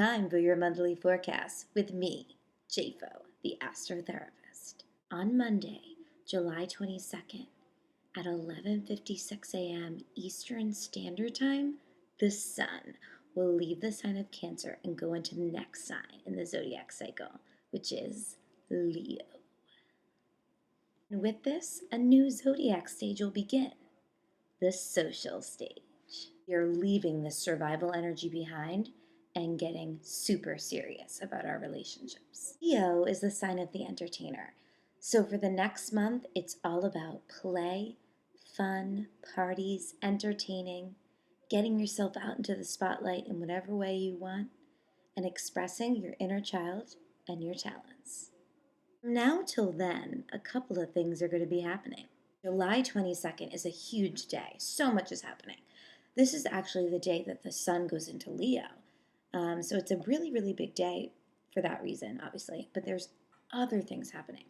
time for your monthly forecast with me, Jafo, the astrotherapist. On Monday, July 22nd at 11:56 a.m. Eastern Standard Time, the sun will leave the sign of Cancer and go into the next sign in the zodiac cycle, which is Leo. And with this, a new zodiac stage will begin, the social stage. You're leaving this survival energy behind and getting super serious about our relationships. Leo is the sign of the entertainer. So for the next month, it's all about play, fun, parties, entertaining, getting yourself out into the spotlight in whatever way you want, and expressing your inner child and your talents. From now till then, a couple of things are going to be happening. July 22nd is a huge day. So much is happening. This is actually the day that the sun goes into Leo. So it's a really, really big day for that reason, obviously. But there's other things happening.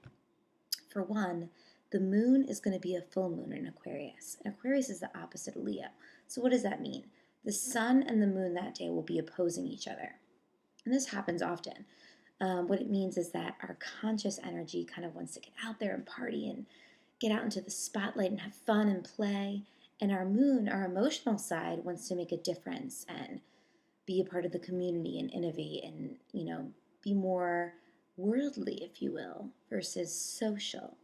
For one, the moon is going to be a full moon in Aquarius. And Aquarius is the opposite of Leo. So what does that mean? The sun and the moon that day will be opposing each other. And this happens often. What it means is that our conscious energy kind of wants to get out there and party and get out into the spotlight and have fun and play. And our moon, our emotional side, wants to make a difference and be a part of the community and innovate and, be more worldly, if you will, versus social.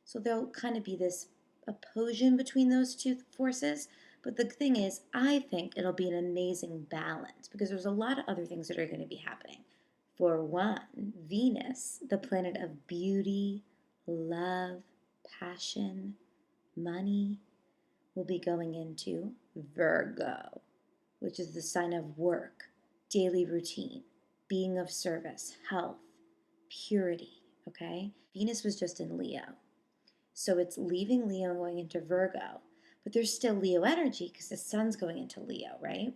So there'll kind of be this opposition between those two forces. But the thing is, I think it'll be an amazing balance because there's a lot of other things that are going to be happening. For one, Venus, the planet of beauty, love, passion, money, will be going into Virgo, which is the sign of work, daily routine, being of service, health, purity, okay? Venus was just in Leo. So it's leaving Leo and going into Virgo, but there's still Leo energy because the sun's going into Leo, right?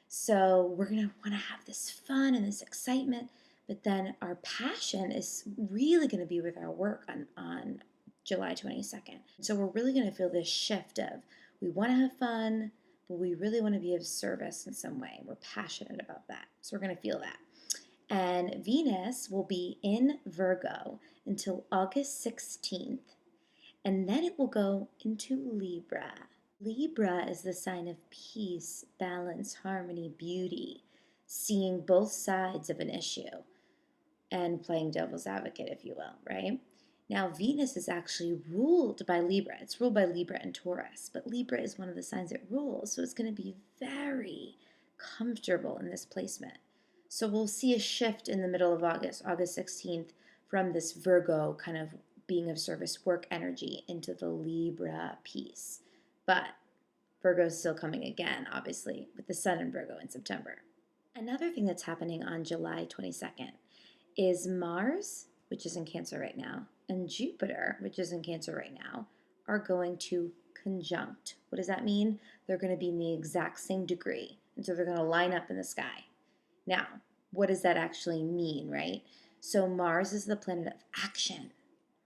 So we're going to want to have this fun and this excitement, but then our passion is really going to be with our work on July 22nd. So we're really going to feel this shift of we want to have fun, but we really want to be of service in some way. We're passionate about that. So we're going to feel that. And Venus will be in Virgo until August 16th, and then it will go into Libra. Libra is the sign of peace, balance, harmony, beauty, seeing both sides of an issue and playing devil's advocate, if you will, right? Now, Venus is actually ruled by Libra. It's ruled by Libra and Taurus, but Libra is one of the signs it rules, so it's going to be very comfortable in this placement. So we'll see a shift in the middle of August, August 16th, from this Virgo kind of being of service work energy into the Libra piece. But Virgo's still coming again, obviously, with the sun in Virgo in September. Another thing that's happening on July 22nd is Mars, which is in Cancer right now, and Jupiter, which is in Cancer right now, are going to conjunct. What does that mean? They're going to be in the exact same degree, and so they're going to line up in the sky. Now, what does that actually mean, right? So Mars is the planet of action,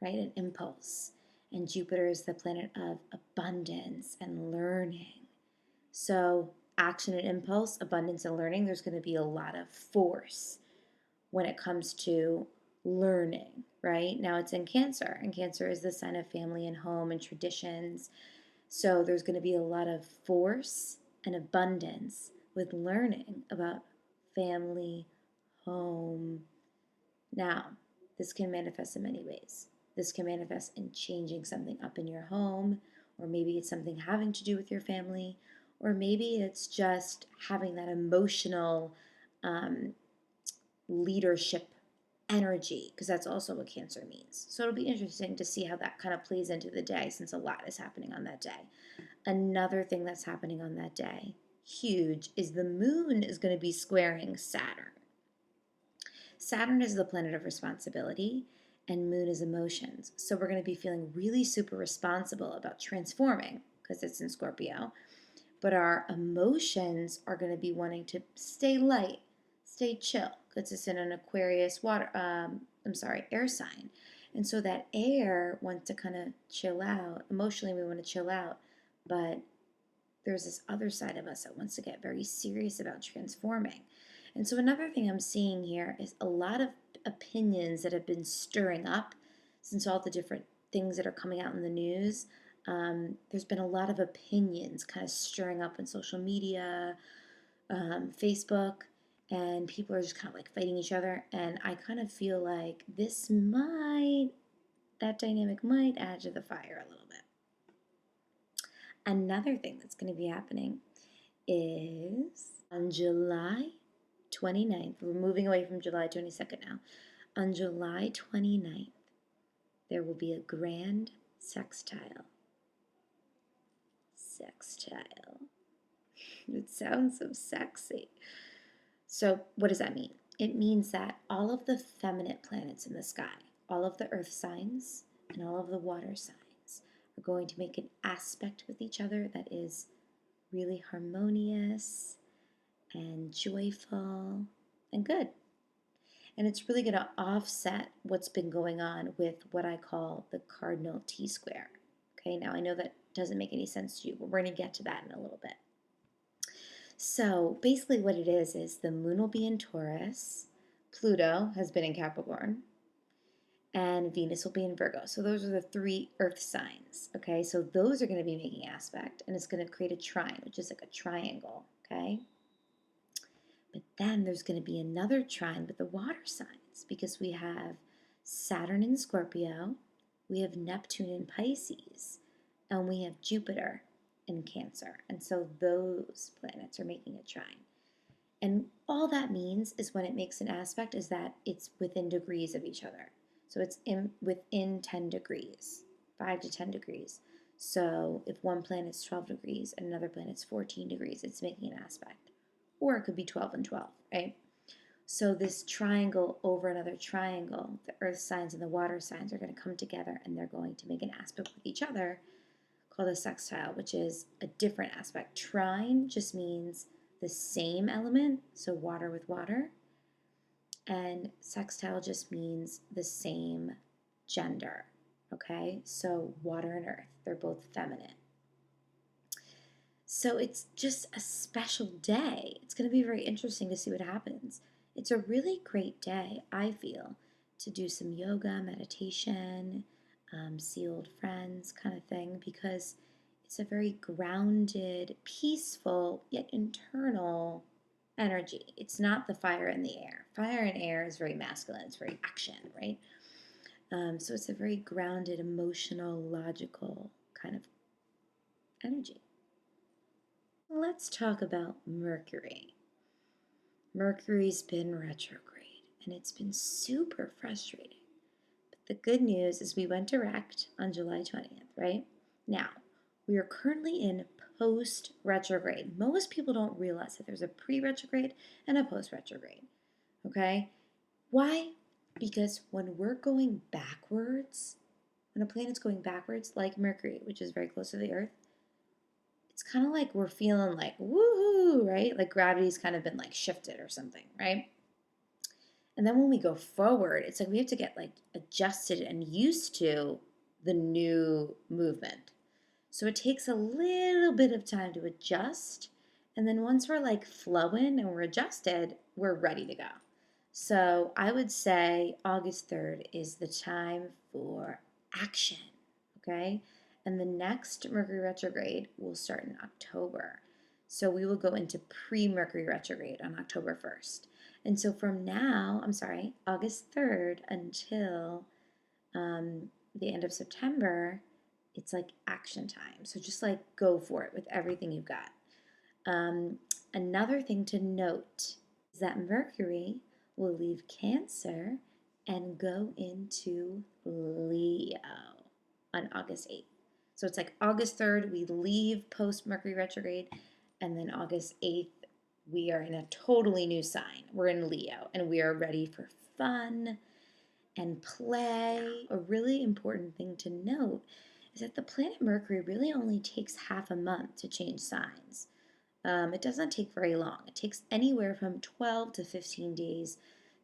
right, and impulse, and Jupiter is the planet of abundance and learning. So action and impulse, abundance and learning, there's going to be a lot of force when it comes to learning, right? Now it's in Cancer, and Cancer is the sign of family and home and traditions. So there's going to be a lot of force and abundance with learning about family, home. Now, this can manifest in many ways. This can manifest in changing something up in your home, or maybe it's something having to do with your family, or maybe it's just having that emotional leadership energy, because that's also what Cancer means. So it'll be interesting to see how that kind of plays into the day since a lot is happening on that day. Another thing that's happening on that day, huge, is the moon is going to be squaring Saturn. Saturn is the planet of responsibility and moon is emotions. So we're going to be feeling really super responsible about transforming because it's in Scorpio. But our emotions are going to be wanting to stay light, stay chill, because it's in an Aquarius air sign. And so that air wants to kind of chill out. Emotionally, we want to chill out. But there's this other side of us that wants to get very serious about transforming. And so another thing I'm seeing here is a lot of opinions that have been stirring up since all the different things that are coming out in the news. There's been a lot of opinions kind of stirring up on social media, Facebook, and people are just kind of like fighting each other. And I kind of feel like that dynamic might add to the fire a little bit. Another thing that's going to be happening is on July 29th, we're moving away from July 22nd now. On July 29th, there will be a grand sextile. Sextile. It sounds so sexy. So, what does that mean? It means that all of the feminine planets in the sky, all of the earth signs, and all of the water signs are going to make an aspect with each other that is really harmonious and joyful and good. And it's really going to offset what's been going on with what I call the cardinal T-square. Okay, now I know that doesn't make any sense to you, but we're going to get to that in a little bit. So basically what it is the moon will be in Taurus, Pluto has been in Capricorn, and Venus will be in Virgo. So those are the three earth signs, okay? So those are going to be making aspect, and it's going to create a trine, which is like a triangle, okay? But then there's going to be another trine with the water signs, because we have Saturn in Scorpio, we have Neptune in Pisces, and we have Jupiter in Cancer. And so those planets are making a trine. And all that means is when it makes an aspect is that it's within degrees of each other. So it's within 10 degrees, 5 to 10 degrees. So if one planet's 12 degrees and another planet's 14 degrees, it's making an aspect. Or it could be 12 and 12, right? So this triangle over another triangle, the earth signs and the water signs are going to come together and they're going to make an aspect with each other called a sextile, which is a different aspect. Trine just means the same element, so water with water, and sextile just means the same gender, okay? So water and earth, they're both feminine. So it's just a special day. It's going to be very interesting to see what happens. It's a really great day, I feel, to do some yoga, meditation, see old friends kind of thing, because it's a very grounded, peaceful, yet internal energy. It's not the fire in the air. Fire in air is very masculine. It's very action, right? So it's a very grounded, emotional, logical kind of energy. Let's talk about Mercury. Mercury's been retrograde, and it's been super frustrating. But the good news is we went direct on July 20th, right? Now, we are currently in post-retrograde. Most people don't realize that there's a pre-retrograde and a post-retrograde, okay? Why? Because when we're going backwards, when a planet's going backwards, like Mercury, which is very close to the Earth, it's kind of like we're feeling like, woohoo, right? Like gravity's kind of been like shifted or something, right? And then when we go forward, it's like we have to get like adjusted and used to the new movement. So it takes a little bit of time to adjust. And then once we're like flowing and we're adjusted, we're ready to go. So I would say August 3rd is the time for action, okay? And the next Mercury retrograde will start in October. So we will go into pre-Mercury retrograde on October 1st. And so from now, August 3rd until the end of September, it's like action time. So just like go for it with everything you've got. Another thing to note is that Mercury will leave Cancer and go into Leo on August 8th. So it's like August 3rd, we leave post-Mercury retrograde, and then August 8th, we are in a totally new sign. We're in Leo, and we are ready for fun and play. A really important thing to note is that the planet Mercury really only takes half a month to change signs. It doesn't take very long. It takes anywhere from 12 to 15 days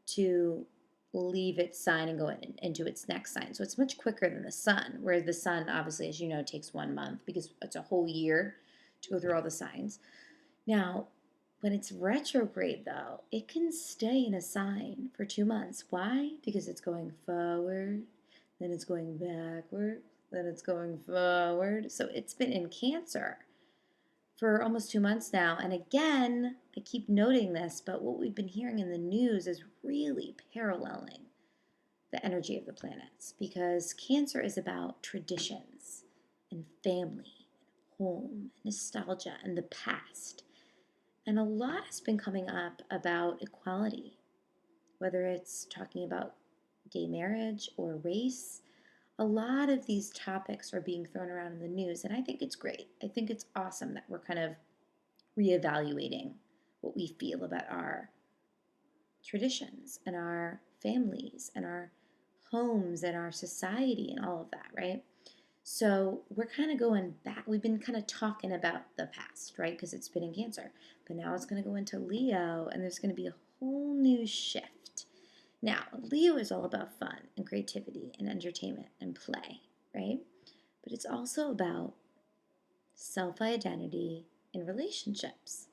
to leave its sign and go into its next sign. So it's much quicker than the sun, whereas the sun, obviously, as you know, takes 1 month because it's a whole year to go through all the signs. Now, When it's retrograde, though, it can stay in a sign for 2 months. Why? Because it's going forward, then it's going backward, then it's going forward. So it's been in Cancer for almost 2 months now. And again, I keep noting this, but what we've been hearing in the news is really paralleling the energy of the planets, because Cancer is about traditions and family, and home, nostalgia, and the past. And a lot has been coming up about equality, whether it's talking about gay marriage or race. A lot of these topics are being thrown around in the news, and I think it's great. I think it's awesome that we're kind of reevaluating what we feel about our traditions and our families and our homes and our society and all of that, right? So we're kind of going back. We've been kind of talking about the past, right? Because it's been in Cancer. But now it's going to go into Leo, and there's going to be a whole new shift. Now, Leo is all about fun and creativity and entertainment and play, right? But it's also about self-identity and relationships.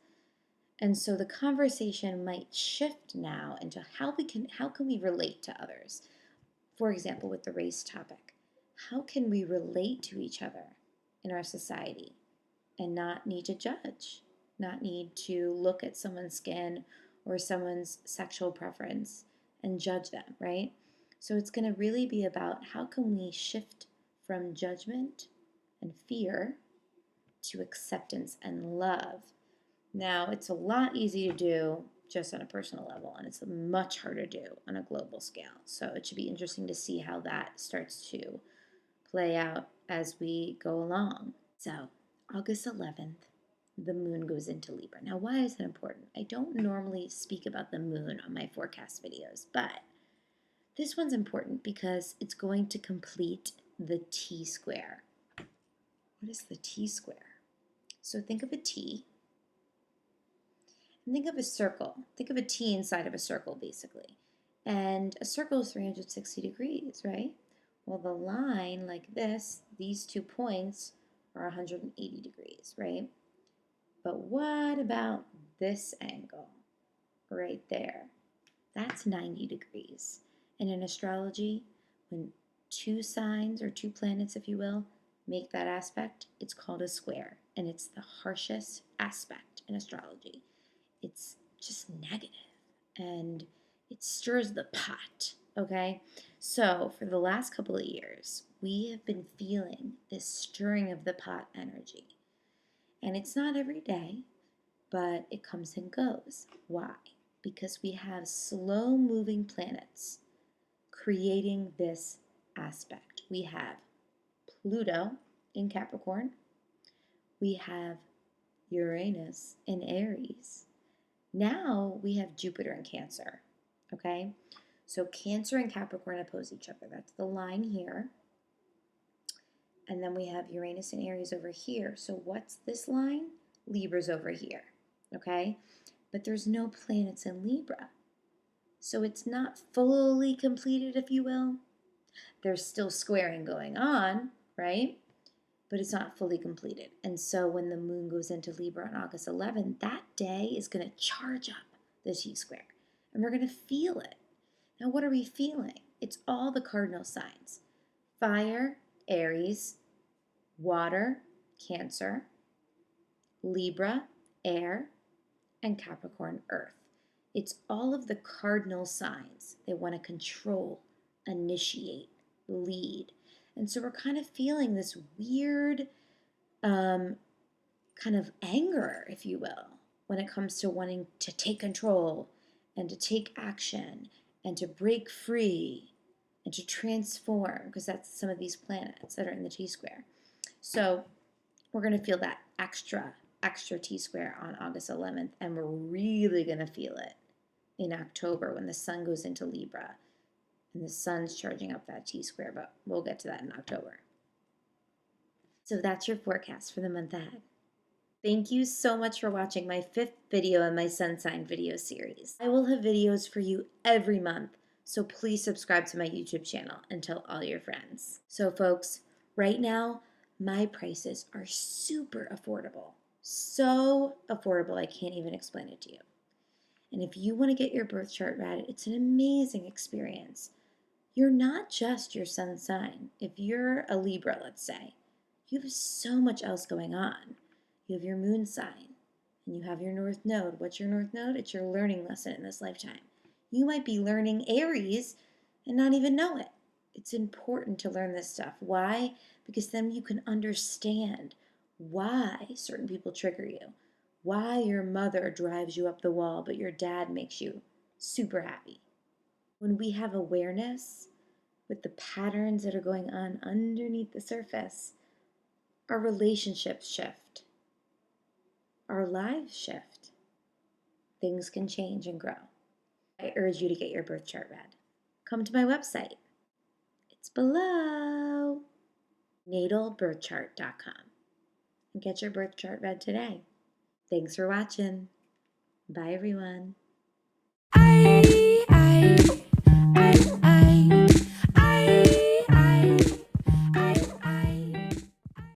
And so the conversation might shift now into how can we relate to others? For example, with the race topic, how can we relate to each other in our society and not need to judge, not need to look at someone's skin or someone's sexual preference and judge them, right? So it's going to really be about how can we shift from judgment and fear to acceptance and love. Now, it's a lot easier to do just on a personal level, and it's much harder to do on a global scale. So it should be interesting to see how that starts to play out as we go along. So, August 11th, the moon goes into Libra. Now, why is that important? I don't normally speak about the moon on my forecast videos, but this one's important because it's going to complete the T-square. What is the T-square? So think of a T, and think of a circle. Think of a T inside of a circle, basically. And a circle is 360 degrees, right? Well, the line like this, these 2 points are 180 degrees, right? But what about this angle right there? That's 90 degrees. And in astrology, when 2 signs or 2 planets, if you will, make that aspect, it's called a square. And it's the harshest aspect in astrology. It's just negative and it stirs the pot, okay? So for the last couple of years, we have been feeling this stirring of the pot energy. And it's not every day, but it comes and goes. Why? Because we have slow moving planets creating this aspect. We have Pluto in Capricorn. We have Uranus in Aries. Now we have Jupiter in Cancer, okay? So Cancer and Capricorn oppose each other. That's the line here. And then we have Uranus and Aries over here. So what's this line? Libra's over here, okay? But there's no planets in Libra. So it's not fully completed, if you will. There's still squaring going on, right? But it's not fully completed. And so when the moon goes into Libra on August 11th, that day is going to charge up the T-square. And we're going to feel it. Now, what are we feeling? It's all the cardinal signs. Fire, Aries, water, Cancer, Libra, air, and Capricorn, earth. It's all of the cardinal signs. They want to control, initiate, lead. And so we're kind of feeling this weird kind of anger, if you will, when it comes to wanting to take control and to take action and to break free and to transform, because that's some of these planets that are in the T-square. So we're going to feel that extra T-square on August 11th, and we're really going to feel it in October when the sun goes into Libra. And the sun's charging up that T-square, but we'll get to that in October. So that's your forecast for the month ahead. Thank you so much for watching my 5th video in my sun sign video series. I will have videos for you every month, so please subscribe to my YouTube channel and tell all your friends. So folks, right now, my prices are super affordable. So affordable, I can't even explain it to you. And if you want to get your birth chart read, it's an amazing experience. You're not just your sun sign. If you're a Libra, let's say, you have so much else going on. You have your moon sign and you have your north node. What's your north node? It's your learning lesson in this lifetime. You might be learning Aries and not even know it. It's important to learn this stuff. Why? Because then you can understand why certain people trigger you, why your mother drives you up the wall, but your dad makes you super happy. When we have awareness with the patterns that are going on underneath the surface, our relationships shift, our lives shift, things can change and grow. I urge you to get your birth chart read. Come to my website. It's below, natalbirthchart.com, and get your birth chart read today. Thanks for watching. Bye, everyone.